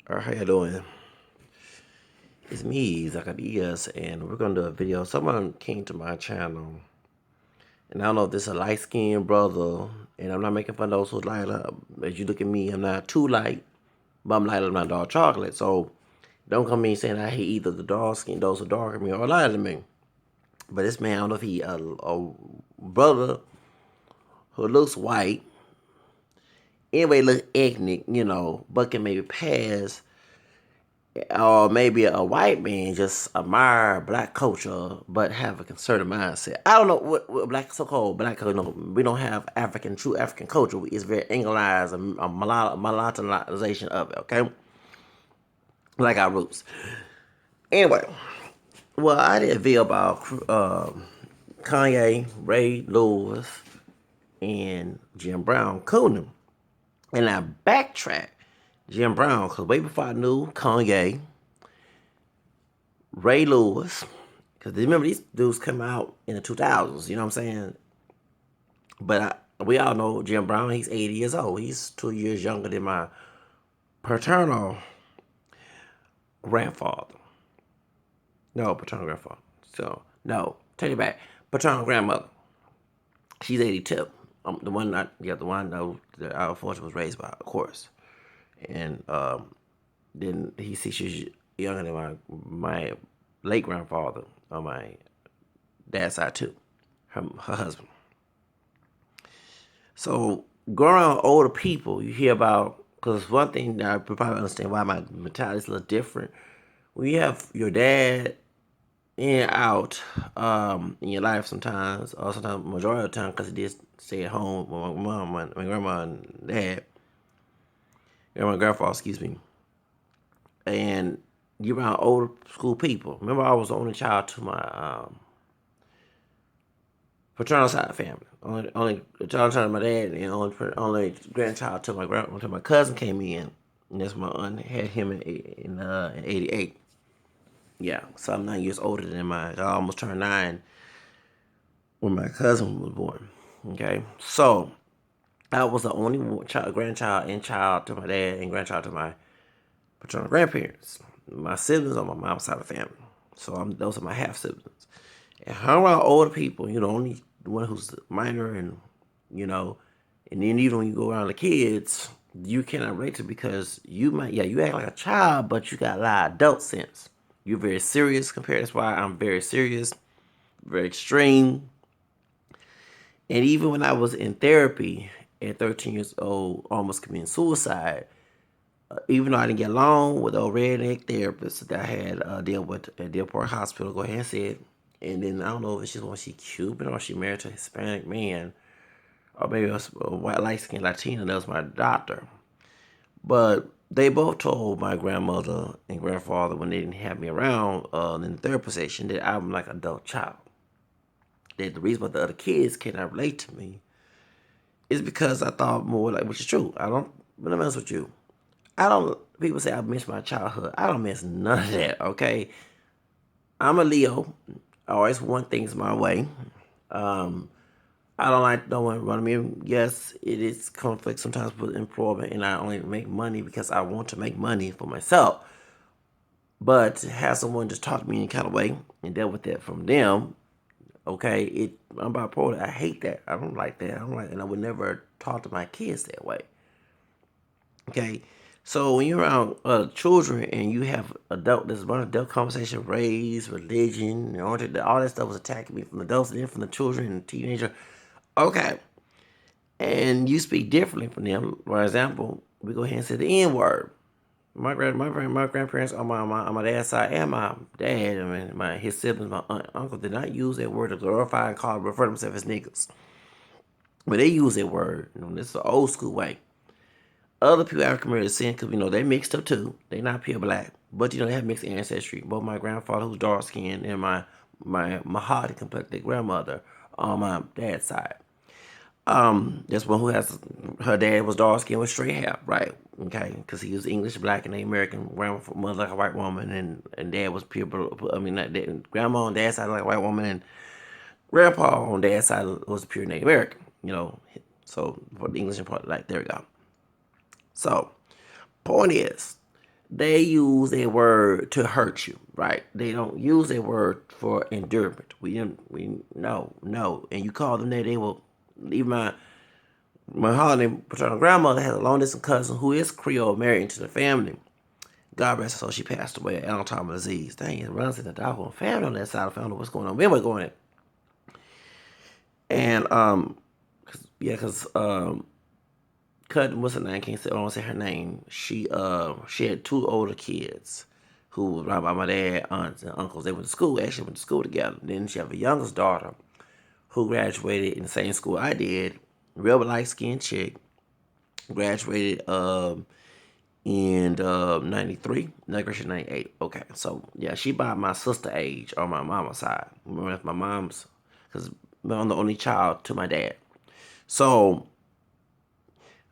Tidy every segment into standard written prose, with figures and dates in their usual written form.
How you doing? It's me, Zacarias, and we're gonna do a video. Someone came to my channel, and I don't know if this is a light-skinned brother, and I'm not making fun of those who light up. As you look at me, I'm not too light, but I'm lighter than my dark chocolate. So don't come in saying I hate either the dark skin, those who darker than me, or lighter than me. But this man, I don't know if he a brother who looks white, anyway, look ethnic, but can maybe pass, or maybe a white man just admire black culture but have a conservative mindset. I don't know what black so-called black culture. No, we don't have true African culture. It's very Anglicized, a mulattoization of it. Okay, like our roots. Anyway, well, I did a video about Kanye, Ray Lewis, and Jim Brown cooning, and I backtracked Jim Brown because way before I knew Kanye, Ray Lewis, because remember these dudes come out in the 2000s, you know what I'm saying? But we all know Jim Brown, he's 80 years old. He's 2 years younger than my paternal grandfather. No, paternal grandfather. So, no, take it back. Paternal grandmother. She's 82. The one that I unfortunately was raised by, of course. And then he's 6 years younger than my late grandfather on my dad's side too, her husband. So growing around older people, you hear about, because one thing that I probably understand why my mentality is a little different. When you have your dad in and out in your life sometimes, or sometimes majority of the time, because he did stay at home with my mom, my grandma and dad, and my grandfather, excuse me, and you're around older school people. Remember, I was the only child to my paternal side of the family. Only child to my dad, and only grandchild till my cousin came in, and that's my aunt had him in '88. Yeah, so I'm 9 years older than I almost turned 9 when my cousin was born. Okay, so I was the only grandchild and child to my dad, and grandchild to my paternal grandparents. My siblings on my mom's side of the family. So those are my half siblings. And hung around older people, only the one who's minor, and then even when you go around the kids, you cannot relate to, because you act like a child, but you got a lot of adult sense. You're very serious compared. That's why I'm very serious, very extreme. And even when I was in therapy at 13 years old, almost committing suicide, even though I didn't get along with the redneck therapist that I had deal with at Dealport Hospital, go ahead and say it. And then I don't know if she's Cuban or she married to a Hispanic man, or maybe a white light skinned Latina that was my doctor. But they both told my grandmother and grandfather when they didn't have me around in the therapy session that I'm like an adult child. That the reason why the other kids cannot relate to me is because I thought more like, which is true. But I'm honest with you. People say I miss my childhood. I don't miss none of that, okay? I'm a Leo. I always want things my way. I don't like no one running me. Yes, it is conflict sometimes with employment, and I only make money because I want to make money for myself. But to have someone just talk to me in kind of way and deal with that from them, okay, I'm bipolar. I hate that. I don't like that. And I would never talk to my kids that way. Okay, so when you're around children and you have there's one adult conversation, race, religion, and all that stuff was attacking me from adults and then from the children and teenager. Okay, and you speak differently from them. For example, we go ahead and say the N word. My grandparents on my dad's side and my dad, his siblings, my aunt, uncle did not use that word to glorify and refer themselves as niggas. But they use that word. This is an old school way. Other people African American descent, because they mixed up too. They not pure black, but they have mixed ancestry. Both my grandfather, who's dark skinned, and my mahogany complected grandmother on my dad's side. That's one who has her dad was dark skinned with straight hair, right? Okay, because he was English, black, and American. Grandmother like a white woman, and dad was pure. Grandma on dad's side like a white woman, and grandpa on dad's side was pure Native American. So for the English part, like there we go. So, point is, they use a word to hurt you, right? They don't use a word for endurance. We no. And you call them that, they will. Even my holiday paternal grandmother has a long distance cousin who is Creole, married into the family. God rest her soul, she passed away of Alzheimer's disease. Dang, it runs in the doggone family on that side of the family. What's going on? Where going at? And cause cousin, what's her name? Can't say, I don't say her name. She had two older kids who were right by my dad, aunts, and uncles. They went to school. Actually went to school together. Then she have a youngest daughter who graduated in the same school I did. Real light skinned chick. Graduated in 93. No, graduated 98. Okay, so yeah, she about my sister age on my mama's side. Remember, that's my mom's, because I'm the only child to my dad. So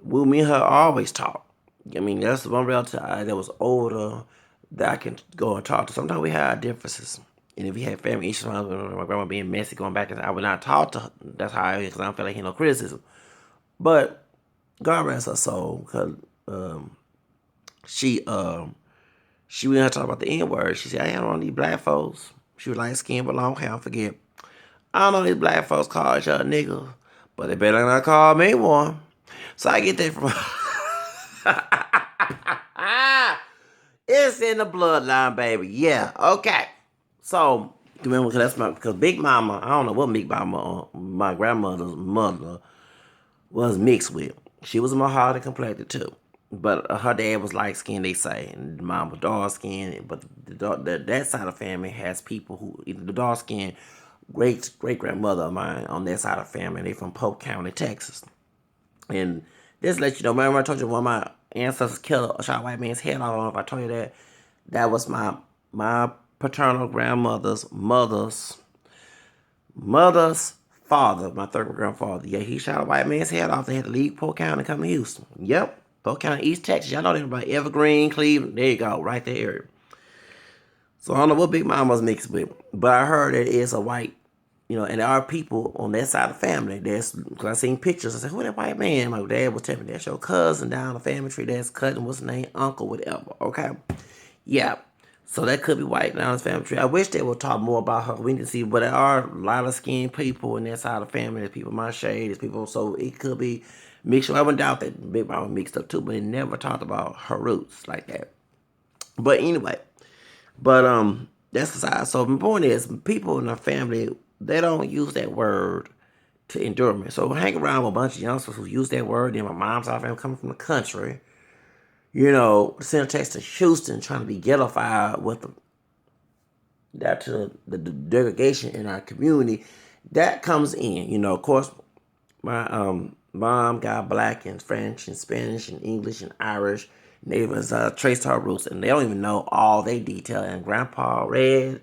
me and her always talk. I mean, that's the one relative that was older that I can go and talk to. Sometimes we had differences. And if we had family issues, my grandma being messy, going back, and I would not talk to her. That's how I, because I don't feel like no criticism. But God rest her soul, because she she went to talk about the N word. She said, I ain't on these black folks. She was light skinned but long hair, I forget. I don't know these black folks call each other niggas, but they better not call me one. So I get that from it's in the bloodline, baby. Yeah, okay. So remember, because Big Mama, I don't know what Big Mama, my grandmother's mother was mixed with. She was a Mojave complected too, but her dad was light skinned. They say, and mom was dark skinned. But that side of the family has people who either the dark skinned great grandmother of mine on that side of the family. They from Polk County, Texas. And just to let you know, remember I told you one of my ancestors killed a shot white man's head. I don't know if I told you that. That was my paternal grandmother's mother's father, my third grandfather. Yeah, he shot a white man's head off. They had to leave Polk County and come to Houston. Yep, Polk County, East Texas. Y'all know that about Evergreen, Cleveland. There you go, right there. So I don't know what Big Mama's mixed with, but I heard it is a white, and there are people on that side of the family. Because I seen pictures. I said, who that white man? My dad was telling me, that's your cousin down the family tree. That's cousin, what's his name? Uncle, whatever. Okay. Yeah. So that could be white down his family tree. I wish they would talk more about her. We need to see, but there are a lot of skinned people in that side of the family. There's people my shade. There's people, so it could be mixed. I wouldn't doubt that Big Mama mixed up too, but they never talked about her roots like that. But anyway, that's the side. So the point is, people in our family, they don't use that word to endure me. So hang around with a bunch of youngsters who use that word. Then my mom's side family coming from the country, send a text to Houston trying to be ghettofied with that to the degradation in our community. That comes in. Of course, my mom got black and French and Spanish and English and Irish. Neighbors traced her roots, and they don't even know all they detail. And Grandpa Red,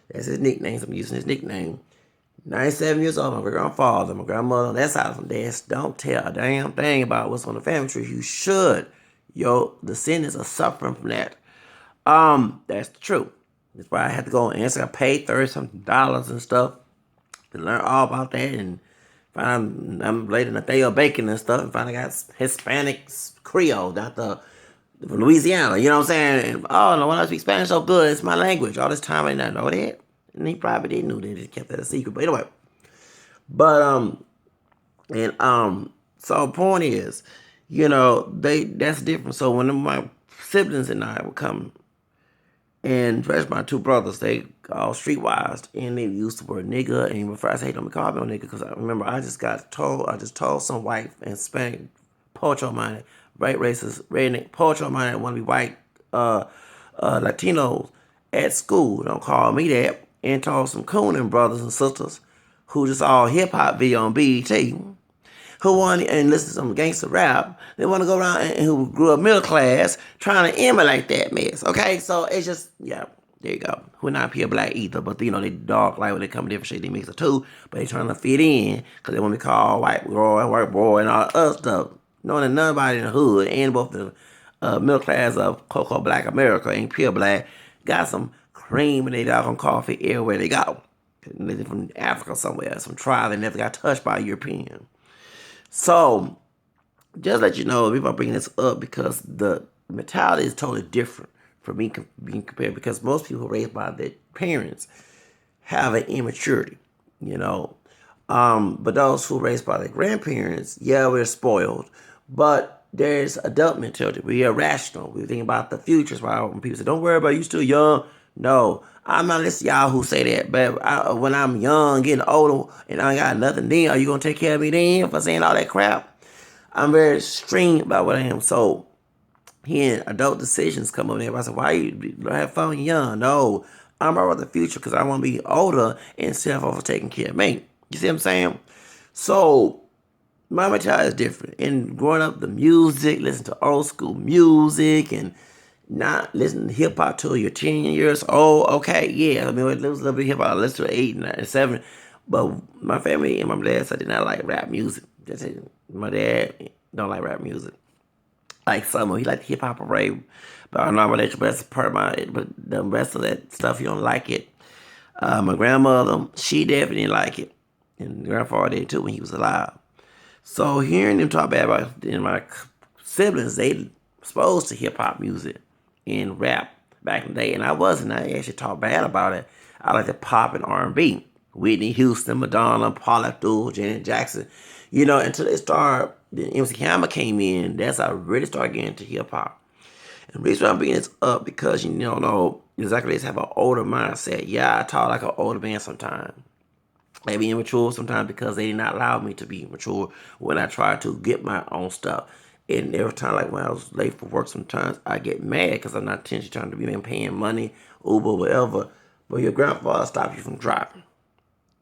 that's his nickname. So I'm using his nickname. 97 years old, my grandfather, my grandmother, on that side of them dads don't tell a damn thing about what's on the family tree. You should. Your descendants are suffering from that. That's the truth. That's why I had to go and answer. I paid $30-something and stuff to learn all about that, and I'm later Nathaniel Bacon and stuff, and finally got Hispanic Creole, not the from Louisiana, you know what I'm saying? And, oh no, when I speak Spanish so good, it's my language. All this time I didn't know that. And he probably didn't know that, he kept that a secret. But anyway. But so the point is, that's different. So when my siblings and I would come, and especially my two brothers, they all streetwise, and they used the word nigga. And before I say, don't be calling me no nigga, because I remember I just told some white and Hispanic poetry minded, right racist, redneck poetry minded that want to be white Latinos at school. Don't call me that. And told some cooning brothers and sisters who just all hip hop video on BET, who want and listen to some gangster rap. They want to go around and who grew up middle class trying to emulate that mess. Okay, so it's just there you go. We're not pure black either, but they dark light when they come different shit. They mix the two, but they trying to fit in because they want to be called white girl and white boy and all other stuff. Knowing that nobody in the hood and both the middle class of Cocoa Black America ain't pure black got some cream in their doggone coffee everywhere they go. They're from Africa somewhere, some tribe that never got touched by a European. So just let you know, people are bringing this up because the mentality is totally different for me being compared, because most people raised by their parents have an immaturity, you know. But those who raised by their grandparents, yeah, we're spoiled, but there's adult mentality. We are rational. We think about the futures. Why when people say, "Don't worry about it, you still young," no, I'm not listening to y'all who say that. But when I'm young, getting older, and I ain't got nothing, then are you gonna take care of me then for saying all that crap? I'm very extreme about what I am. So hearing adult decisions come up, and everybody say, "Why you have fun when you're young?" No, I'm about the future because I want to be older and self over taking care of me. You see what I'm saying? So my mentality is different. And growing up, the music, listen to old school music, and not listen to hip hop till you're 10 years old. Okay, yeah, I mean, it was a little bit of hip hop. I listened to 8, 9, 7. But my family and my dad said did not like rap music. My dad don't like rap music. Like some, he like hip hop parade, but I don't know about that. But that's part of my. But the rest of that stuff, you don't like it. My grandmother, she definitely like it, and grandfather did too when he was alive. So hearing them talk bad about my siblings, they exposed to hip hop music and rap back in the day, and I wasn't. I actually talked bad about it. I like the pop and R&B. Whitney Houston, Madonna, Paula Abdul, Janet Jackson. You know, until they started, then MC Hammer came in. That's how I really started getting into hip hop. And the reason why I'm bringing this up because you don't know exactly this have an older mindset. Yeah, I talk like an older man sometimes. Maybe immature sometimes because they did not allow me to be mature when I tried to get my own stuff. And every time, like when I was late for work, sometimes I get mad because I'm not intentionally trying to be paying money, Uber, whatever. But your grandfather stopped you from driving,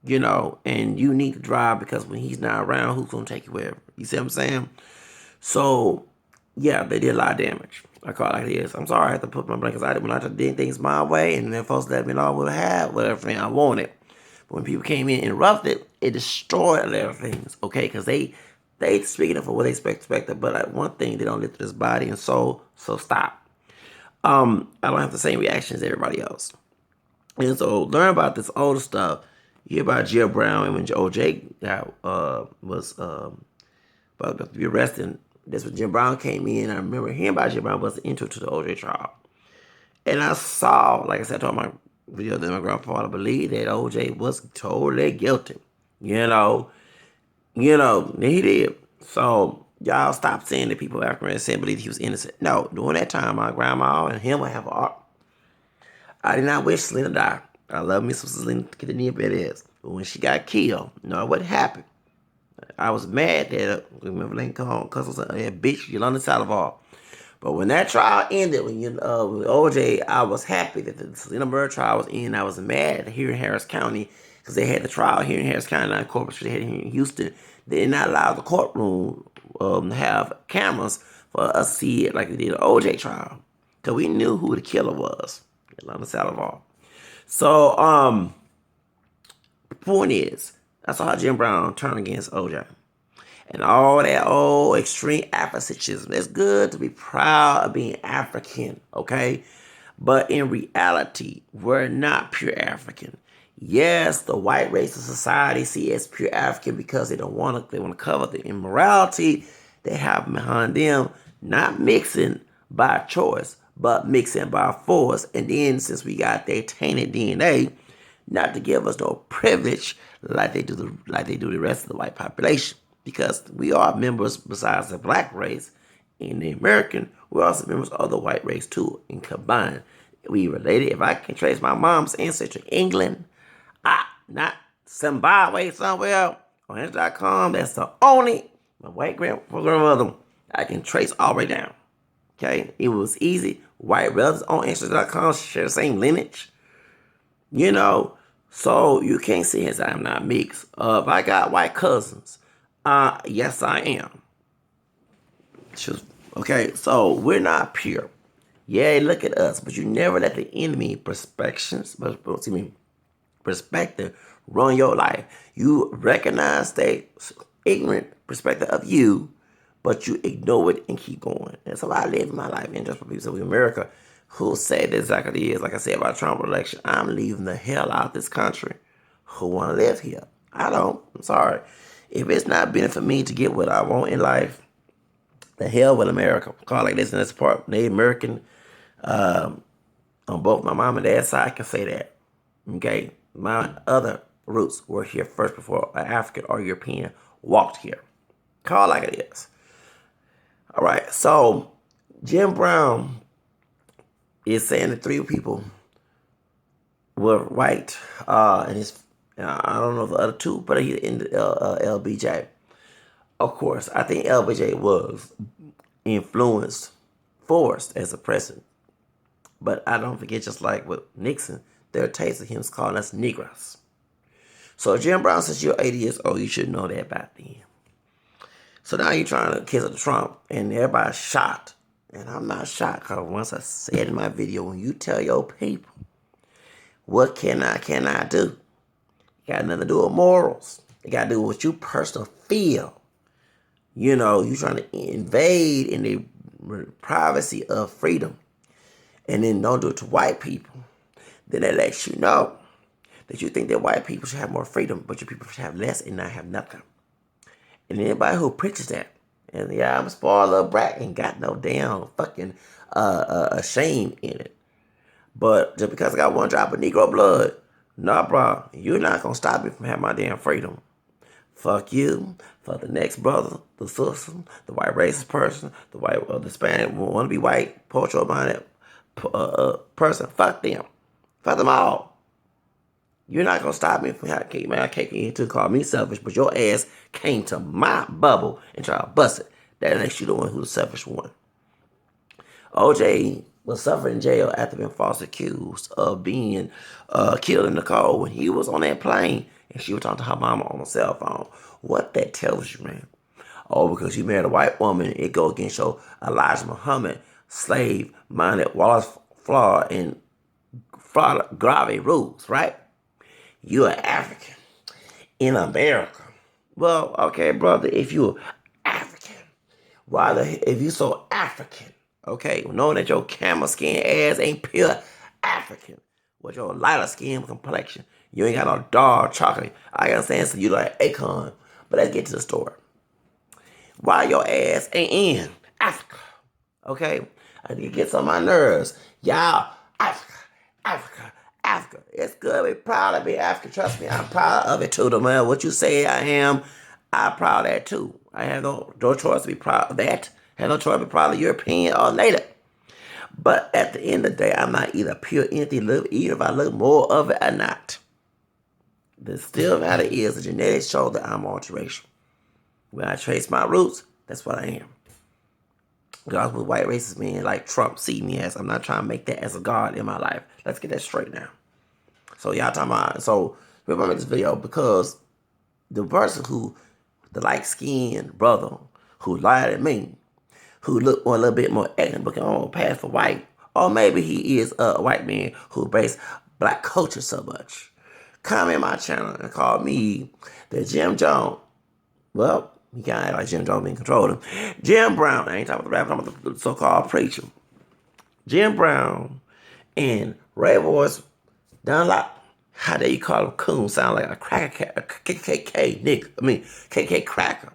you know, and you need to drive because when he's not around, who's gonna take you wherever? You see what I'm saying? So, yeah, they did a lot of damage. I call it like it is. I'm sorry I had to put my blankets out when I did things my way, and then folks let me know I would have whatever thing I wanted. But when people came in and interrupted, it destroyed a lot of things. Okay, because they speaking up for what they expected, but like one thing they don't live to this body and soul. So stop. I don't have the same reactions as everybody else. And so learn about this older stuff. You hear about Jill Brown and when OJ was about to be arrested. That's when Jim Brown came in. I remember hearing about Jim Brown was the intro to the OJ trial. And I saw, like I said, I told my video that my grandfather believed that OJ was totally guilty. You know, and he did. So y'all stop saying that people African American believe he was innocent. No, during that time, my grandma and him would have an art. I did not wish Selena died. I love me some Selena Quintanilla Perez. But when she got killed, you know what happened? I was mad that remember they come home because I was like, yeah, bitch, Yolanda Salazar. But when that trial ended, with OJ, I was happy that the Selena murder trial was in. I was mad here in Harris County because they had the trial here in Harris County, not in Corpus. They had it here in Houston. They did not allow the courtroom to have cameras for us to see it like they did the OJ trial because we knew who the killer was, Yolanda Salazar. So, the point is, I saw how Jim Brown turned against OJ. And all that old extreme Africanism. It's good to be proud of being African, okay? But in reality, we're not pure African. Yes, the white race of society see us pure African because they want to cover the immorality they have behind them, not mixing by choice, but mixing by force. And then since we got their tainted DNA, not to give us no privilege like they do the rest of the white population. Because we are members besides the black race and the American, we're also members of the white race too. And combined, we related. If I can trace my mom's ancestry, England, not Zimbabwe somewhere on Insta.com, that's the only my white grandmother I can trace all the way down. Okay, it was easy. White relatives on Insta.com share the same lineage. You know, so you can't say as I'm not mixed. If I got white cousins, yes I am. Okay, so we're not pure. Yeah, look at us, but you never let the enemy perspective run your life. You recognize the ignorant perspective of you, but you ignore it and keep going. That's how I live my life. And just for people in America who say that exactly is, like I said about Trump election, I'm leaving the hell out of this country. Who want to live here? I don't. I'm sorry. If it's not been for me to get what I want in life, the hell with America. Call it like this, and that's part Native American. On both my mom and dad's side, I can say that. Okay? My other roots were here first before an African or European walked here. Call it like it is. All right. So Jim Brown is saying that three people were white, and his I don't know the other two, but he in the LBJ. Of course, I think LBJ was influenced, forced as a president. But I don't forget, just like with Nixon, their taste of him is calling us Negroes. So Jim Brown says you're 80 years old, you should know that back then. So now you're trying to kiss Trump, and everybody's shocked. And I'm not shocked, because once I said in my video, when you tell your people, what cannot do? It got nothing to do with morals. It got to do with what you personally feel. You know, you trying to invade in the privacy of freedom, and then don't do it to white people. Then that lets you know that you think that white people should have more freedom, but your people should have less and not have nothing. And anybody who preaches that, and yeah, I'm a spoiled little brat, ain't got no damn fucking shame in it. But just because I got one drop of Negro blood, nah, bro, you're not gonna stop me from having my damn freedom. Fuck you, for the next brother, the sister, the white racist person, the white, the Hispanic, want to be white, cultural-minded person. Fuck them. Fuck them all. You're not going to stop me from having my cake in to call me selfish, but your ass came to my bubble and tried to bust it. That makes you the one who's the selfish one. OJ was suffering in jail after being falsely accused of being killed in the cold when he was on that plane and she was talking to her mama on the cell phone. What that tells you, man? Oh, because you married a white woman, it go against your Elijah Muhammad, slave-minded, Wallace Flaw, and Garvey rules, right? You're an African in America. Well, okay, brother, if you're African, if you're so African, okay, knowing that your camel skin ass ain't pure African, with your lighter skin complexion, you ain't got no dark chocolate. I understand, so you like Akon. But let's get to the story. Why your ass ain't in Africa? Okay? I need to get some of my nerves. Y'all, Africa, Africa, Africa. It's good. We're proud to be African. Trust me, I'm proud of it too. No matter what you say I am, I'm proud of that too. I have no choice to be proud of that. I have no choice to be proud of European or native. But at the end of the day, I'm not either pure anything, even if I look more of it or not. The still matter is the genetics show that I'm multiracial. When I trace my roots, that's what I am. Regardless with white racist men like Trump see me as, I'm not trying to make that as a god in my life. Let's get that straight now. So y'all talking about, so remember I made this video because the person who, the light-skinned brother who lied at me, who looked a little bit more ignorant, but can pass for white, or maybe he is a white man who embraces black culture so much, comment my channel and call me the Jim Jones. Well, he kind of act like Jim Jones being controlling. Jim Brown, I ain't talking about the rapper, I'm talking about the so-called preacher. Jim Brown and Ray Boys done like, how do you call him coon? Sound like a cracker, a KKK nigga. I mean, KK cracker.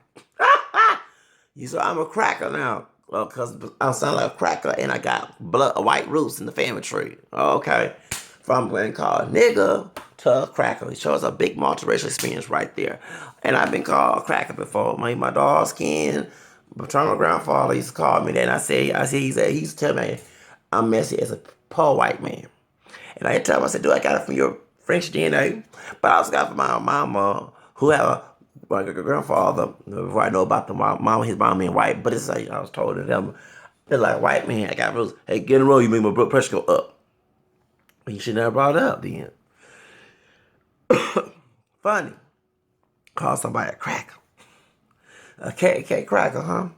You saw I'm a cracker now. Well, because I sound like a cracker and I got white roots in the family tree. Okay. From being called nigga to a cracker. It shows a big multiracial experience right there. And I've been called a cracker before. My dog skin, maternal grandfather used to call me that. And he used to tell me I'm messy as a poor white man. And I tell him, I said, dude, I got it from your French DNA. But I also got it from my mama, who had my grandfather, before I know about the mama, his mom being white. But it's like, I was told to them, they're like, white man, I got rules. Hey, get in a row, you make my blood pressure go up. You should never brought it up then. Funny. Call somebody a cracker. A KK cracker, huh?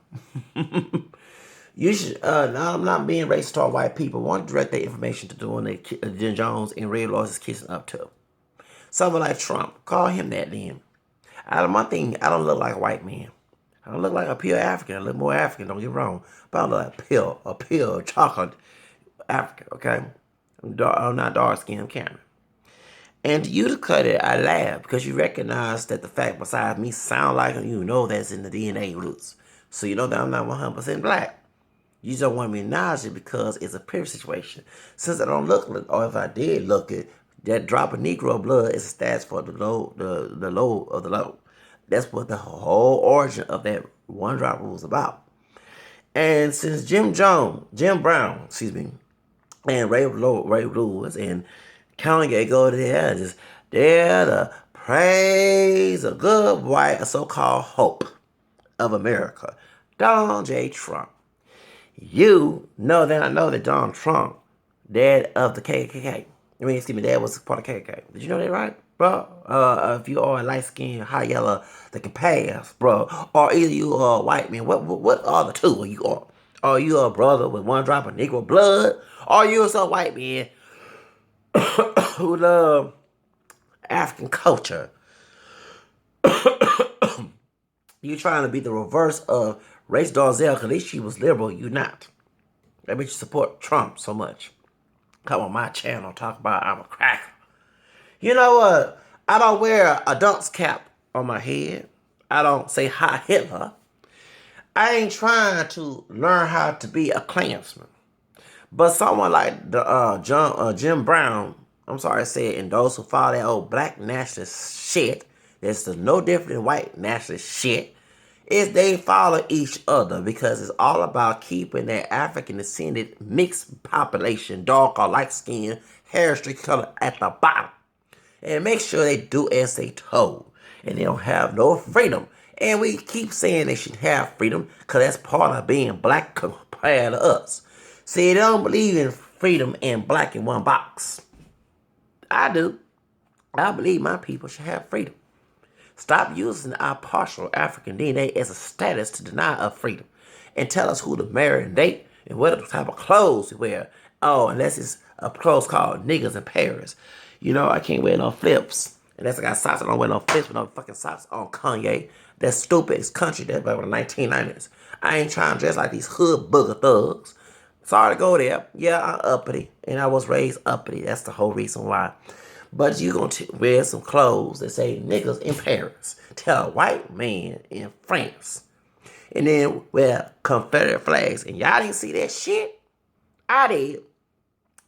You should, no, I'm not being racist toward white people. I want to direct that information to the one that Jim Jones and Red Laws is kissing up to. Someone like Trump, call him that then. One thing, I don't look like a white man. I don't look like a pure African. I look more African, don't get me wrong. But I look like a pure chocolate African, okay? I'm not dark skinned, I'm Cameron. And you to cut it, I laugh because you recognize that the fact besides me sound like him, you know that's in the DNA roots. So you know that I'm not 100% black. You just don't want me to acknowledge it because it's a privilege situation. Since I don't look it, or if I did look it, that drop of Negro blood is a stats for the low of the low. That's what the whole origin of that one drop rule is about. And since Jim Brown, excuse me, and Ray Lewis and Kanye go there, just there to praise a good white, so-called hope of America, Donald J. Trump. You know that I know that Donald Trump, dad of the KKK. I mean, excuse me, dad was part of KKK. Did you know that, right, bro? If you are a light skinned, high yellow that can pass, bro, or either you are a white man, what are the two you are? Are you a brother with one drop of Negro blood? Or are you some white man who love African culture? You trying to be the reverse of Race Darzell, because at least she was liberal, you not. That makes you support Trump so much. Come on my channel, talk about I'm a cracker. You know what? I don't wear a dunce cap on my head. I don't say hi Hitler. I ain't trying to learn how to be a Klansman. But someone like Jim Brown, I'm sorry I said, and those who follow that old black nationalist shit, that's no different than white nationalist shit, is they follow each other because it's all about keeping that African descended mixed population, dark or light skin, hair streak color at the bottom. And make sure they do as they told. And they don't have no freedom. And we keep saying they should have freedom because that's part of being black compared to us. See, they don't believe in freedom and black in one box. I do. I believe my people should have freedom. Stop using our partial African DNA as a status to deny us freedom. And tell us who to marry and date and what type of clothes to wear. Oh, unless it's a clothes called niggas in Paris. You know, I can't wear no flips. Unless I got socks, I don't wear no flips with no fucking socks on Kanye. That's stupid. It's country that's back in the 1990s. I ain't trying to dress like these hood booger thugs. Sorry to go there. Yeah, I'm uppity. And I was raised uppity. That's the whole reason why. But you gonna wear some clothes that say niggas in Paris. Tell a white man in France. And then wear Confederate flags. And y'all didn't see that shit? I did.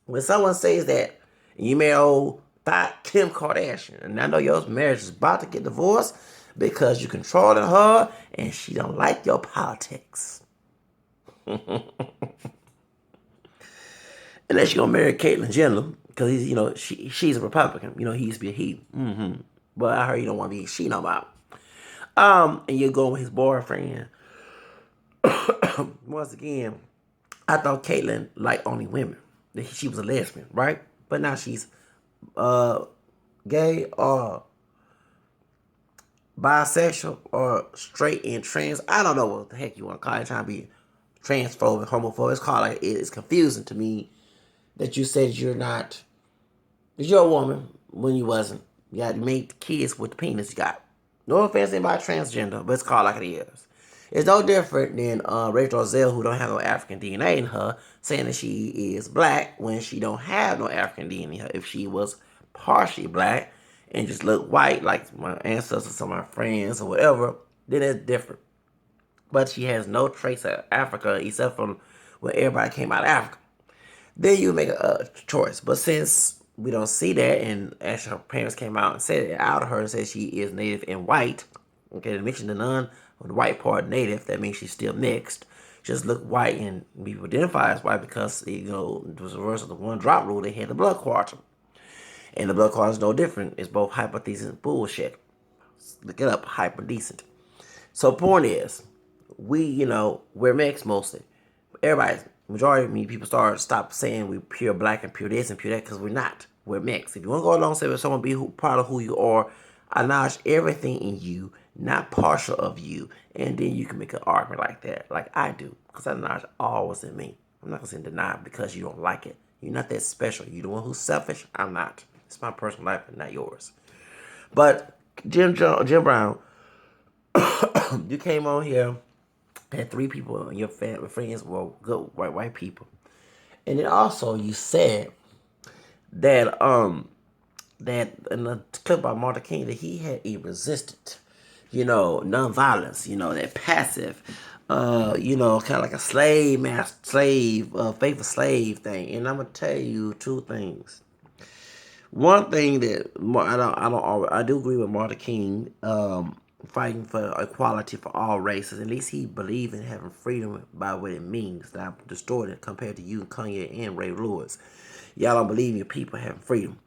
When someone says that, and you may owe thought Kim Kardashian, and I know your marriage is about to get divorced because you're controlling her and she don't like your politics. Unless you're gonna marry Caitlyn Jenner, because he's, she's a Republican. He used to be a he. But I heard you don't want to be a she no more. And you're going with his boyfriend. Once again, I thought Caitlyn liked only women. That she was a lesbian, right? But now she's gay or bisexual or straight and trans. I don't know what the heck you want to call it. Trying to be transphobic, homophobic. It's called it's confusing to me that you said you're not. That you're a woman when you wasn't. You got to make kids with the penis you got. No offense to anybody transgender, but it's called like it is. It's no different than Rachel Darzell, who don't have no African DNA in her, saying that she is black when she don't have no African DNA in her. If she was partially black and just look white, like my ancestors, some of my friends or whatever, then it's different. But she has no trace of Africa except from when everybody came out of Africa. Then you make a choice. But since we don't see that, and actually her parents came out and said it out of her and said she is native and white, okay, they mentioned the none of the white part native, that means she's still mixed. Just look white, and people identify as white because, it was the reverse of the one drop rule. They had the blood quantum. And the blood quantum is no different. It's both hypothesis bullshit. Look it up, hyperdecent. So point is, we're mixed mostly. Everybody, majority of me people stop saying we're pure black and pure this and pure that because we're not. We're mixed. If you want to go along and say with someone, be proud of who you are, acknowledge everything in you, not partial of you, and then you can make an argument like that, like I do, because I acknowledge all what's in me. I'm not going to say deny because you don't like it. You're not that special. You're the one who's selfish. I'm not. It's my personal life and not yours. But Jim Brown, you came on here, had 3 people in your family, friends, well, good white people. And then also you said that that in the clip by Martin King that he had a resistant, nonviolence, that passive kind of like a faithful slave thing. And I'm gonna tell you two things. One thing that I do agree with Martin King, fighting for equality for all races. At least he believed in having freedom by what it means. Not distorted compared to you, Kanye, and Ray Lewis. Y'all don't believe your people having freedom.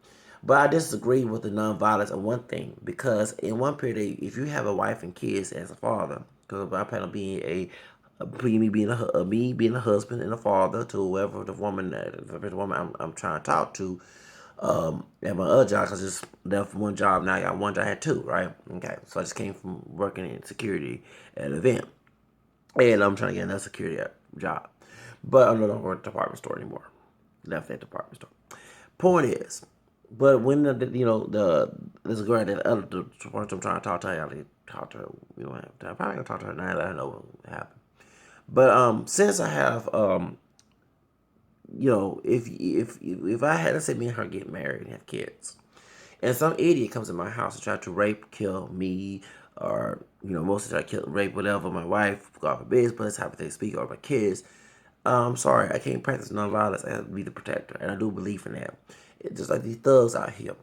But I disagree with the nonviolence on one thing, because in one period, if you have a wife and kids as a father, because I plan on being me being a husband and a father to whoever the woman I'm trying to talk to, at my other job, because it's left from one job, now I got one job, I had two, right? Okay, so I just came from working in security at an event, and I'm trying to get another security job, but I'm not working at the department store anymore. Left that department store. Point is, but when this girl that other the person I'm trying to talk to her, I talk to her, I'm probably gonna talk to her now, let her know what happened. But since I have if I had, let's say me and her get married and have kids, and some idiot comes in my house and try to rape, kill me, or mostly try to kill, rape, whatever, my wife, God forbid, but it's how they speak, or my kids. I'm sorry, I can't practice nonviolence. I have to be the protector, and I do believe in that. It's just like these thugs out here.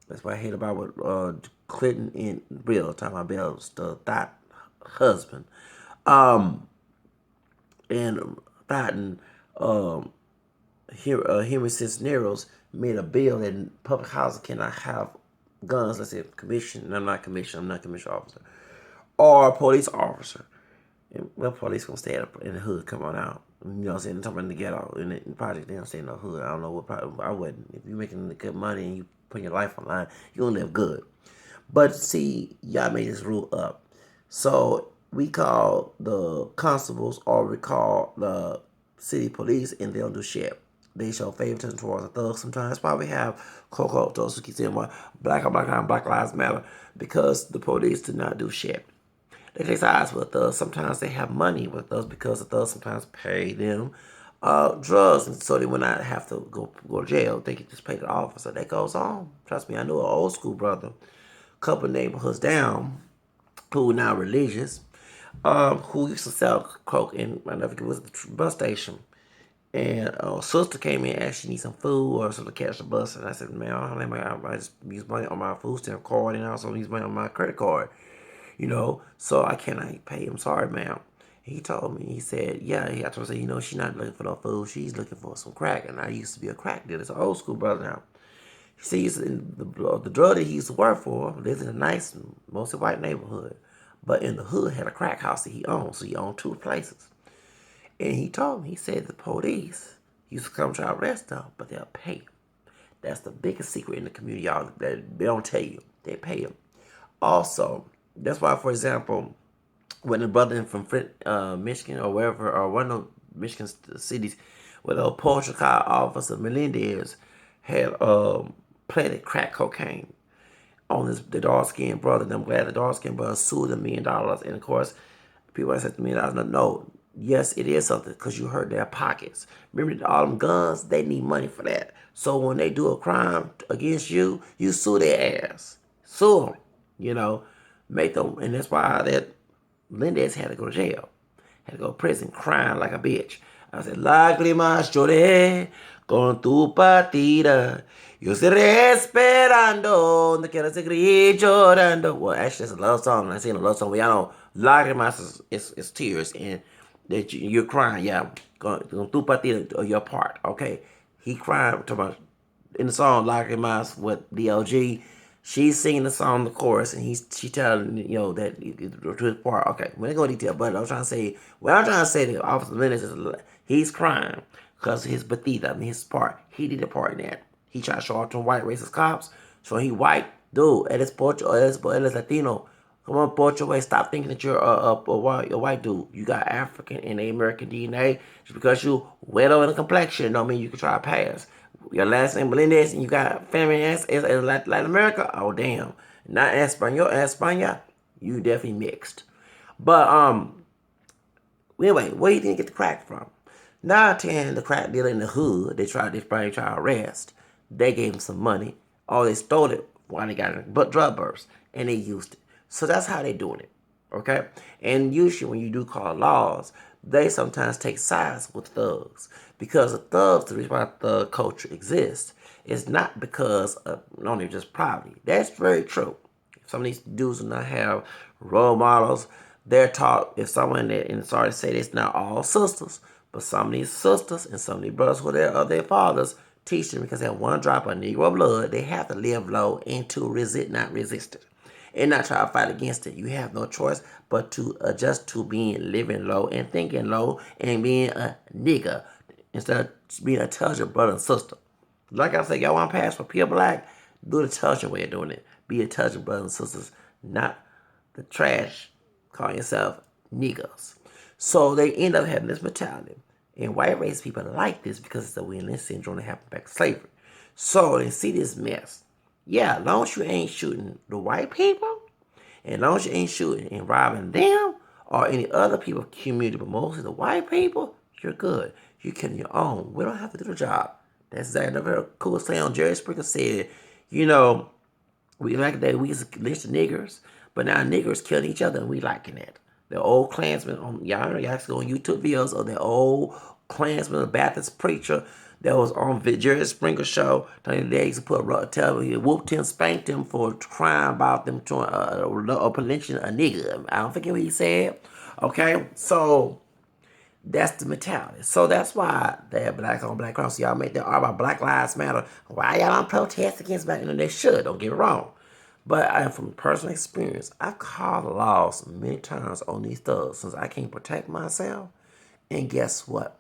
That's what I hate about what Clinton and Bill, talking about Bill's the thought husband, um, and Thought and Henry Cisneros made a bill that public housing cannot have guns. Let's say commission. I'm not commissioned. I'm not a commissioned officer or a police officer. And well, police gonna stay in the hood. Come on out. You know what I'm saying? I'm talking about in the ghetto. In the project, they don't stay in the hood. I don't know what probably I wouldn't. If you're making good money and you putting your life on line, you gonna live good. But see, y'all made this rule up. So we call the constables or we call the city police and they don't do shit. They show favoritism towards the thugs sometimes. That's why we have Coco, those who keep saying, well, Black Lives Matter, because the police do not do shit. They take sides with us. Sometimes they have money with us because the thugs sometimes pay them drugs, and so they will not have to go to jail. They can just pay the officer. That goes on. Trust me, I know an old school brother, couple neighborhoods down, who now religious, who used to sell coke in, I never forget, it was the bus station. And sister came in and asked she need some food or something to catch the bus. And I said, man, I just use money on my food stamp card and I also use money on my credit card. So I cannot pay him. Sorry, ma'am. He told me, he said, yeah, I told him, she's not looking for no food. She's looking for some crack. And I used to be a crack dealer. It's an old school brother now. He said the drug that he used to work for lives in a nice, mostly white neighborhood. But in the hood had a crack house that he owned. So he owned two places. And he told me, he said the police used to come try to arrest him, but they'll pay him. That's the biggest secret in the community, y'all, that they don't tell you. They pay him. Also, that's why, for example, when the brother from Flint, Michigan, or wherever, or one of Michigan cities, where the Port Chicago officer Melendez had planted crack cocaine on the dark skinned brother. And I'm glad the dark skinned brother sued $1 million. And of course, people said $1 million. No, yes, it is something because you hurt their pockets. Remember, all them guns, they need money for that. So when they do a crime against you, you sue their ass. Sue them, make them. And that's why that Lindez had to go to jail, had to go to prison crying like a bitch. I said, lágrimas lloré con tu partida. Yo estaré esperando, no quiero seguir llorando. Well, actually, it's a love song. I sing a love song. But y'all know, lágrimas is tears, and that you're crying. Yeah, con tu partida, or your part. Okay, he crying, talking about in the song Lágrimas with DLG. She's singing the song, the chorus, and she telling that to his part. Okay, we ain't go detail, but I'm trying to say that Officer Lennox he's crying because his batida, his part, he did a part in that. He tried to show off to white racist cops, so he white dude. Él es pocho, él es Latino. Come on, pocho, way. Stop thinking that you're a white dude. You got African and American DNA. Just because you wetter in the complexion, don't mean you can try to pass. Your last name Melendez and you got family in Latin America, oh damn. Not España, you definitely mixed. But anyway, where you didn't get the crack from? 9 10, the crack dealer in the hood, they probably try to arrest. They gave him some money. Or they stole it while they got it, but drug burst, and they used it. So that's how they doing it. Okay? And usually when you do call laws, they sometimes take sides with thugs. Because the thugs, the reason why thug culture exists is not because of only just poverty. That's very true. Some of these dudes do not have role models. They're taught, if someone that, and sorry to say this, not all sisters, but some of these sisters and some of these brothers who are their fathers teach them because they have one drop of Negro blood, they have to live low and to resist, not resist it and not try to fight against it. You have no choice but to adjust to being living low and thinking low and being a nigga instead of being a intelligent brother and sister. Like I said, y'all want to pass for pure black? Do the intelligent way of doing it. Be intelligent brothers and sisters, not the trash. Call yourself niggas. So they end up having this mentality. And white race people like this because it's a win-win syndrome that happened back to slavery. So they see this mess. Yeah, as long as you ain't shooting the white people, and as long as you ain't shooting and robbing them or any other people community, but mostly the white people, you're good. You're killing your own. We don't have to do the job. That's exactly another cool saying. Jerry Springer said, you know, we like that we used to lynch the niggers, but now niggers killing each other and we liking that. The old Klansmen, y'all know y'all go on YouTube videos of the old Klansman, the Baptist preacher that was on Jerry Springer show. They used to tell he whooped him, spanked him for crying about them trying lynching a nigger. I don't forget what he said. Okay, so that's the mentality. So that's why they have black on black crime. So y'all make that argument about Black Lives Matter. Why y'all don't protest against black? And they should. Don't get me wrong. But I, from personal experience, I've called the laws many times on these thugs since I can't protect myself. And guess what?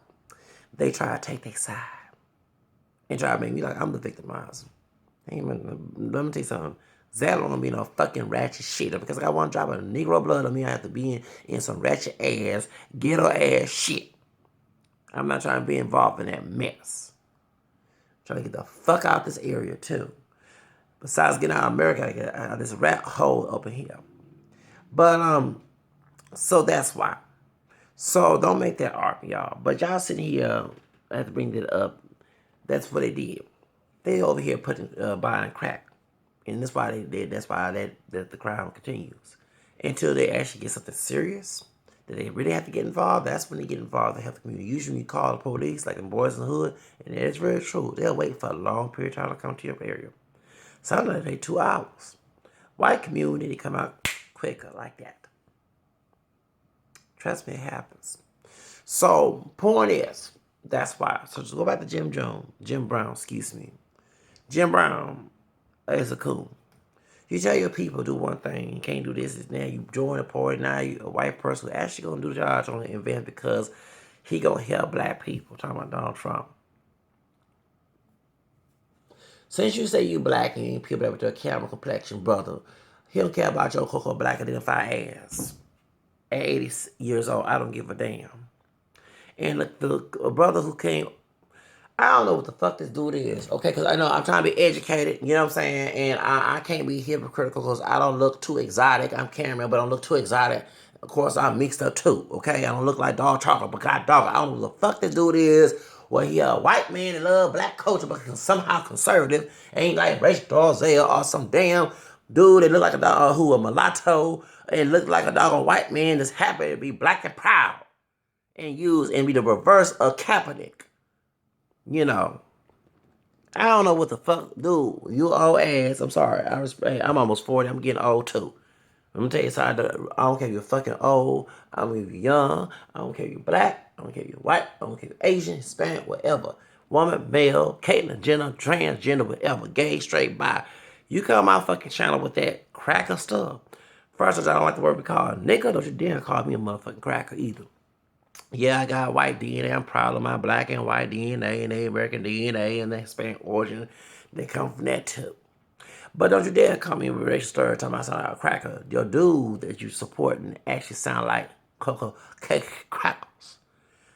They try to take their side and try to make me like I'm the victimizer. Hey, man, let me tell you something. That don't be no fucking ratchet shit. Because I want to drop a Negro blood on me, I have to be in some ratchet ass, ghetto ass shit. I'm not trying to be involved in that mess. I'm trying to get the fuck out of this area too. Besides getting out of America, I get out of this rat hole up in here. But so that's why. So don't make that argument, y'all. But y'all sitting here, I have to bring that up. That's what they did. They over here putting buying crack, and that's why they did. That's why that the crime continues until they actually get something serious. That they really have to get involved. That's when they get involved. They have the community. Usually, you call the police, like the boys in the hood, and it's very true. They'll wait for a long period of time to come to your area. Sometimes they take 2 hours. White community, they come out quicker like that. Trust me, it happens. So, point is, that's why. So just go back to Jim Brown, excuse me. Jim Brown is a coon. You tell your people do one thing, you can't do this, now you join the party, now you a white person who actually gonna do the job on the event because he gonna help black people. Talking about Donald Trump. Since you say you black and you people with your camera complexion, brother, he don't care about your cocoa black identified ass. At 80 years old, I don't give a damn. And the brother who came, I don't know what the fuck this dude is, okay? Because I know I'm trying to be educated, you know what I'm saying? And I can't be hypocritical because I don't look too exotic. I'm Cameron, but I don't look too exotic. Of course, I'm mixed up too, okay? I don't look like dog chocolate, but god dog, I don't know what the fuck this dude is. Well, he a white man that love black culture, but somehow conservative. Ain't like Rachel Dolezal or some damn dude that look like a dog who a mulatto and look like a dog a white man that's happy to be black and proud and use and be the reverse of Kaepernick. You know, I don't know what the fuck, dude. You old ass. I'm sorry. I'm almost 40. I'm getting old too. Let me tell you something. I don't care if you're fucking old. I don't care if you're young. I don't care if you're black. I don't care if you're white. I don't care if you're Asian, Hispanic, whatever. Woman, male, Caitlyn, Jenner, transgender, whatever. Gay, straight, bi. You come on my fucking channel with that cracker stuff. First of all, I don't like the word we call nigga. Don't you dare call me a motherfucking cracker either. Yeah, I got white DNA. I'm proud of my black and white DNA and the American DNA and the Hispanic origin. They come from that too. But don't you dare call me a racial slur talking about I sound like a cracker. Your dude that you supporting actually sound like Cocoa Cake Crackers.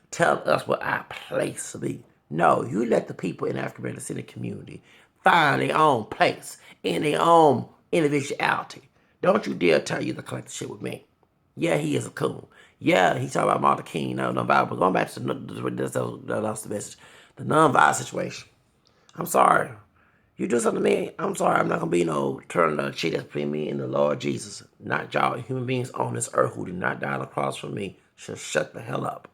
Tell us what our place to be. No, you let the people in African American city community find their own place in their own individuality. Don't you dare tell you to collect the shit with me. Yeah, he is a coon. Yeah, he talking about Martin King, no, nonviolent. But going back to the message, the non-violent situation. I'm sorry. You do something to me, I'm sorry, I'm not gonna be no turn up shit that's between me and the Lord Jesus. Not y'all human beings on this earth who did not die on the cross for me should shut the hell up.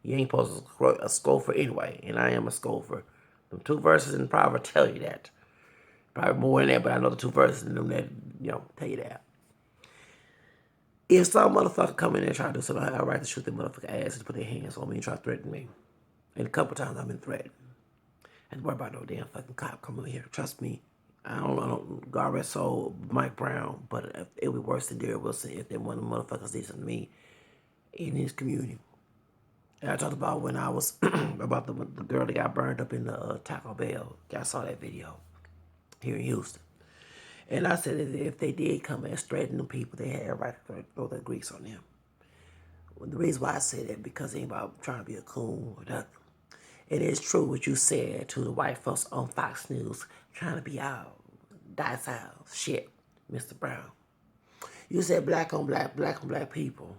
You ain't supposed to a scoffer anyway, and I am a scoffer. Them 2 verses in Proverbs tell you that. Probably more than that, but I know the 2 verses in them that, tell you that. If some motherfucker come in there and try to do something, I have a right to shoot their motherfucker ass and put their hands on me and try to threaten me. And a couple times I've been threatened. I don't worry about no damn fucking cop coming over here. Trust me. I don't God rest soul Mike Brown, but it would be worse than Derek Wilson if they one of the motherfuckers did something to me in his community. And I talked about when I was about the girl that got burned up in the Taco Bell. I saw that video here in Houston. And I said that if they did come and threaten them people, they had a right to throw their grease on them. Well, the reason why I say that because it ain't about trying to be a coon or nothing. It is true what you said to the white folks on Fox News trying to be out, docile, shit, Mr. Brown. You said black on black people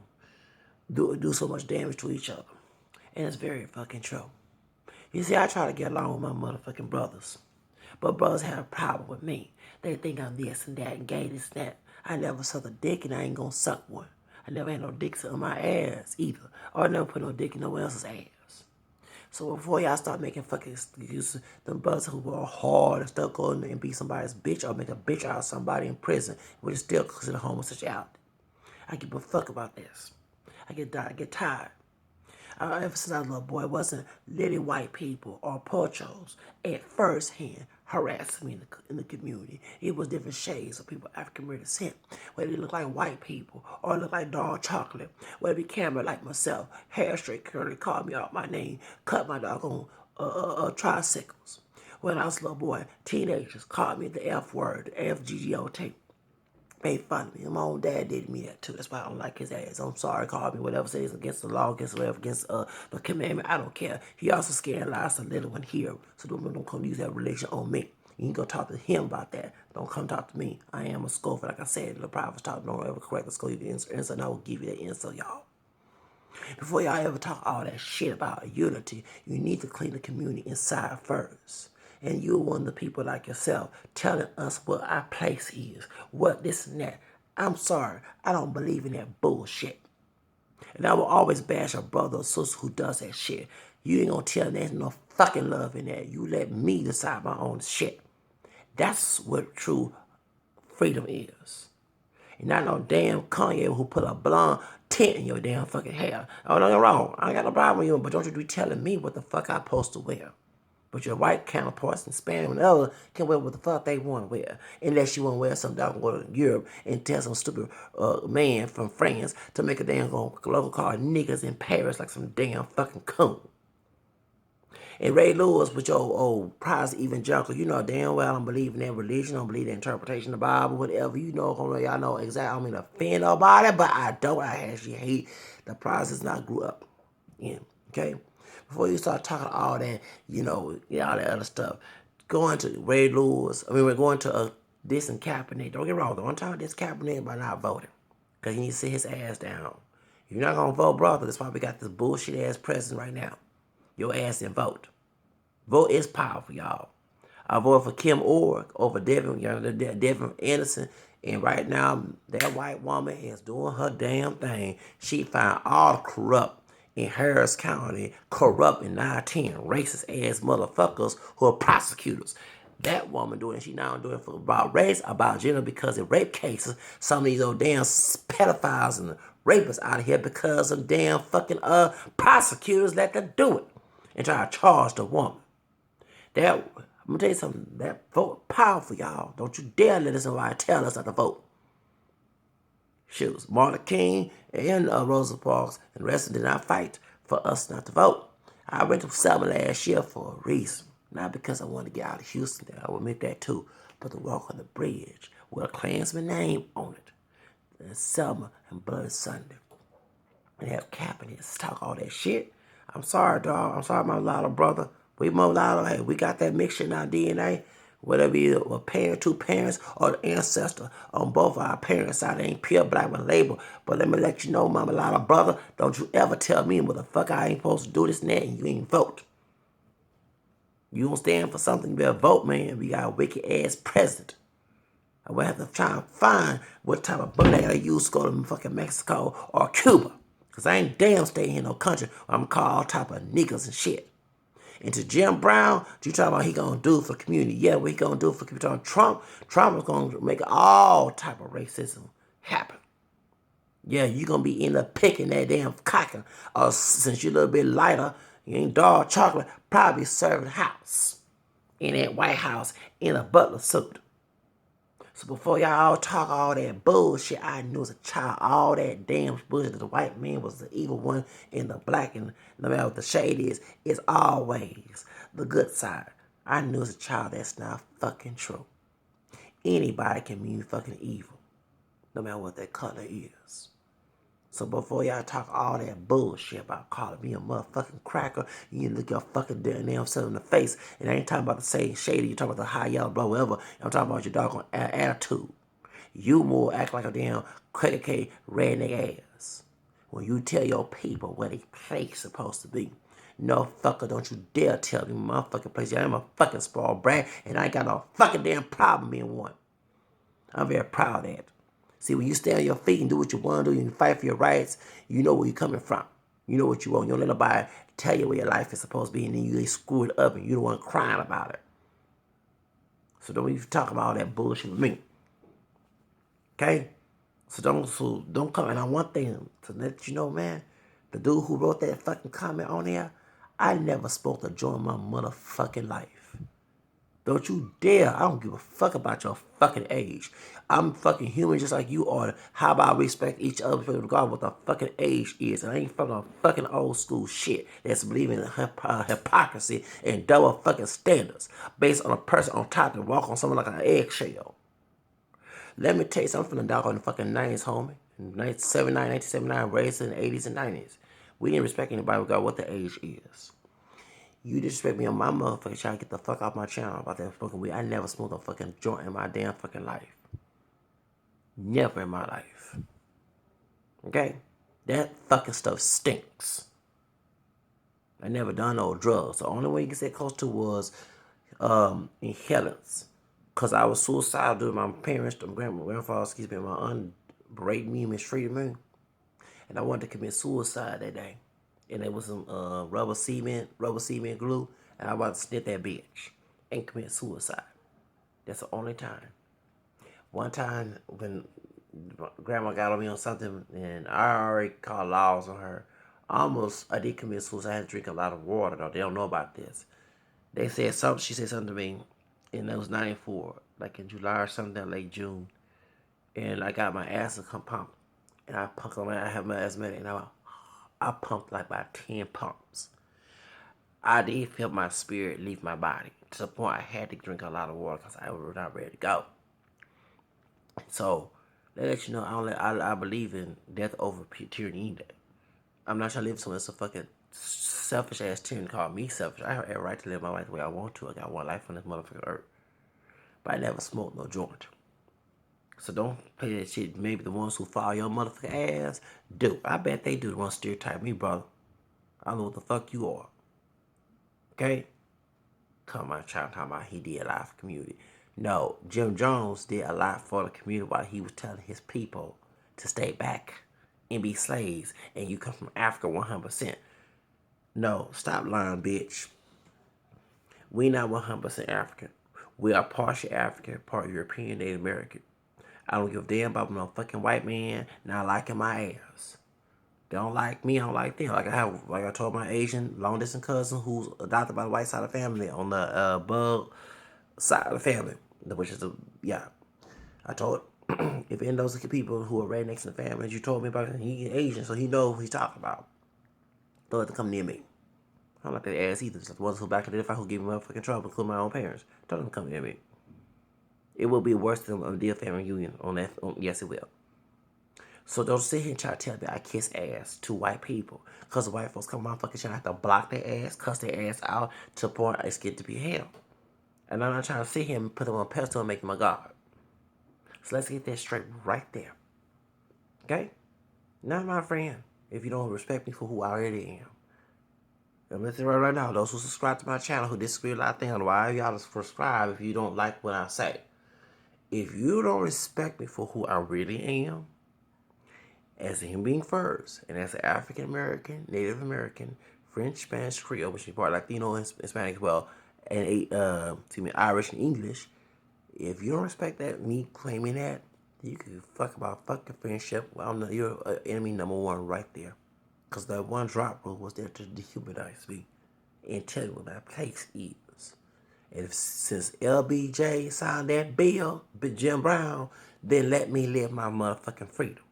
do so much damage to each other. And it's very fucking true. You see, I try to get along with my motherfucking brothers. But brothers have a problem with me. They think I'm this and that and gay this and that. I never sucked a dick and I ain't gonna suck one. I never had no dicks on my ass either. Or I never put no dick in no one else's ass. So before y'all start making fucking excuses, them brothers who are hard and stuck on and be somebody's bitch or make a bitch out of somebody in prison, which is still considered homosexuality. I give a fuck about this. I get tired. Ever since I was a little boy, it wasn't little white people or pochos at first hand harassing me in the community. It was different shades of people African descent, whether they look like white people or look like dark chocolate, whether it be camera like myself, hair straight curly, called me out my name, cut my doggone tricycles. When I was a little boy, teenagers called me the F word, the FGGOT. Made fun of me. And my own dad did me that too. That's why I don't like his ass. I'm sorry, call me whatever says against the law, against whatever, against the commandment. I don't care. He also scandalized a little one here. So don't come use that religion on me. You can go talk to him about that. Don't come talk to me. I am a scoffer. Like I said, the prophets talk, don't ever correct a skull. You can insult, and I will give you that insult, y'all. Before y'all ever talk all that shit about unity, you need to clean the community inside first. And you're one of the people like yourself telling us what our place is, what this and that. I'm sorry, I don't believe in that bullshit. And I will always bash a brother or sister who does that shit. You ain't gonna tell me there's no fucking love in that. You let me decide my own shit. That's what true freedom is. And not no damn Kanye who put a blonde tint in your damn fucking hair. Oh, no, you're wrong. I ain't got no problem with you, but don't you be telling me what the fuck I'm supposed to wear. But your white counterparts in Spanish and other can wear what the fuck they want to wear. Unless you want to wear some dog go to Europe and tell some stupid man from France to make a damn local call niggas in Paris like some damn fucking coon. And Ray Lewis with your old prize evangelical, you know damn well I don't believe in that religion, I don't believe in interpretation of the Bible, whatever. You know, y'all know exactly. I don't mean to offend nobody, but I don't. I actually hate the process I grew up in. Okay? Before you start talking all that, all that other stuff, going to Ray Lewis, we're going to this and Kaepernick. Don't get wrong, don't talk this Kaepernick by not voting. Because he needs to sit his ass down. If you're not going to vote, brother, that's why we got this bullshit ass president right now. Your ass didn't vote. Vote is powerful, y'all. I voted for Kim Orr over Devin Anderson. And right now, that white woman is doing her damn thing. She found all corrupt in Harris County, corrupt and 9-10 racist ass motherfuckers who are prosecutors. That woman doing it. She now doing it for about race, about gender, because in rape cases, some of these old damn pedophiles and rapists out of here because of damn fucking prosecutors let them do it and try to charge the woman. I'm gonna tell you something. That vote powerful, y'all. Don't you dare let us somebody tell us not to vote. Shoes. Martin King and Rosa Parks and the rest did not fight for us not to vote. I went to Selma last year for a reason. Not because I wanted to get out of Houston. I will admit that too. But to walk on the bridge with a Klansman name on it. And Selma and Blood Sunday. And have Kaepernick talk all that shit. I'm sorry, dog. I'm sorry, my little brother. We mulatto, hey, we got that mixture in our DNA. Whether it a parent, 2 parents, or the ancestor on both our parents' side, they ain't pure black with label. But let me let you know, my mulatto brother, don't you ever tell me, motherfucker, I ain't supposed to do this and that, and you ain't vote. You don't stand for something, you better vote, man. We got a wicked ass president. I will have to try and find what type of money I gotta use to go to fucking Mexico or Cuba. Cause I ain't damn staying in no country where I'm call all type of niggas and shit. And to Jim Brown, you talking about he gonna do for the community. Yeah, what he gonna do for the community? Trump is gonna make all type of racism happen. Yeah, you gonna be in the picking that damn cotton. Or since you a little bit lighter, you ain't dark chocolate, probably serving house. In that White House in a butler suit. So before y'all all talk all that bullshit, I knew as a child all that damn bullshit that the white man was the evil one and the black and no matter what the shade is, it's always the good side. I knew as a child that's not fucking true. Anybody can mean fucking evil, no matter what their color is. So before y'all talk all that bullshit about calling me a motherfucking cracker, you need to look your fucking damn self in the face. And I ain't talking about the same shady, you talking about the high yellow blow, whatever. I'm talking about your doggone attitude. You more act like a damn credit card redneck ass. When you tell your people where they place supposed to be. No fucker, don't you dare tell me my fucking place. I'm a fucking spoiled brat, and I ain't got no fucking damn problem being one. I'm very proud of that. See, when you stand on your feet and do what you want to do, and you fight for your rights, you know where you're coming from. You know what you want. You don't let nobody tell you where your life is supposed to be, and then you screw it up, and you the one crying about it. So don't even talk about all that bullshit with me. Okay? So don't come. And I want them to let you know, man, the dude who wrote that fucking comment on there, I never spoke to joy in my motherfucking life. Don't you dare. I don't give a fuck about your fucking age. I'm fucking human just like you are. How about respect each other regardless of what the fucking age is? And I ain't from a fucking old school shit that's believing in hypocrisy and double fucking standards based on a person on top that walk on someone like an eggshell. Let me tell you something from the dog on the fucking 90s, homie. 1979, raised in the 80s and 90s. We didn't respect anybody regardless what the age is. You disrespect me on my motherfucking channel, get the fuck off my channel about that fucking weed. I never smoked a fucking joint in my damn fucking life. Never in my life. Okay? That fucking stuff stinks. I never done no drugs. The only way you can get close to was inhalants. Cause I was suicidal due to my parents, my grandfather, my aunt berated me and mistreated me. And I wanted to commit suicide that day. And there was some rubber cement glue, and I wanted to snip that bitch and commit suicide. That's the only time. One time when grandma got on me on something, and I already called laws on her. I did commit suicide. I had to drink a lot of water, though. They don't know about this. They said something, she said something to me, and it was 94, like in July or something, late June. And I got my acid pump, and I pumped on I have my asthmatic, and I pumped like about 10 pumps. I did feel my spirit leave my body to the point I had to drink a lot of water because I was not ready to go. So, that lets you know I believe in death over tyranny either. I'm not trying to live somewhere that's a fucking selfish ass tyranny called me selfish. I have a right to live my life the way I want to. I got one life on this motherfucking earth. But I never smoked no joint. So don't play that shit. Maybe the ones who follow your motherfucking ass do. I bet they do the ones stereotype me, brother. I don't know what the fuck you are. Okay? Come on, trying to talk about he did a lot for the community. No, Jim Jones did a lot for the community while he was telling his people to stay back and be slaves. And you come from Africa 100%. No, stop lying, bitch. We not 100% African. We are partial African, part European, Native American. I don't give a damn about no fucking white man not liking my ass. They don't like me, I don't like them. Like I told my Asian long distance cousin who's adopted by the white side of the family on the bug side of the family, which is I told if any of those people who are rednecks in the family that you told me about, he Asian, so he knows what he's talking about. Don't let them come near me. I don't like that ass either. Just the ones who back to the if I who give me motherfucking trouble, including my own parents. Don't let them come near me. It will be worse than a dear family reunion on that. Yes, it will. So don't sit here and try to tell me I kiss ass to white people. Because the white folks come on my fucking channel, I have to block their ass, cuss their ass out to the point it's getting to be hell. And I'm not trying to sit here and put them on a pedestal and make them a god. So let's get that straight right there. Okay? Not my friend if you don't respect me for who I already am. I'm gonna say right now, those who subscribe to my channel who disagree with a lot of things, why y'all subscribe if you don't like what I say? If you don't respect me for who I really am, as a human being first, and as an African American, Native American, French, Spanish, Creole, which is part Latino and Hispanic as well, and Irish and English, if you don't respect that, me claiming that, you can fuck about fucking friendship. Well, you're enemy number one right there. Because that one drop rule was there to dehumanize me and tell you what my place is. And since LBJ signed that bill, Jim Brown, then let me live my motherfucking freedom.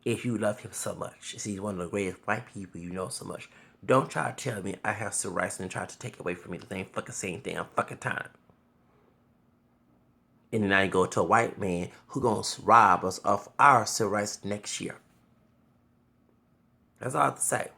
If you love him so much, he's one of the greatest white people you know so much. Don't try to tell me I have civil rights and try to take away from me the same fucking damn fucking time. And then I go to a white man who gonna rob us of our civil rights next year. That's all I have to say.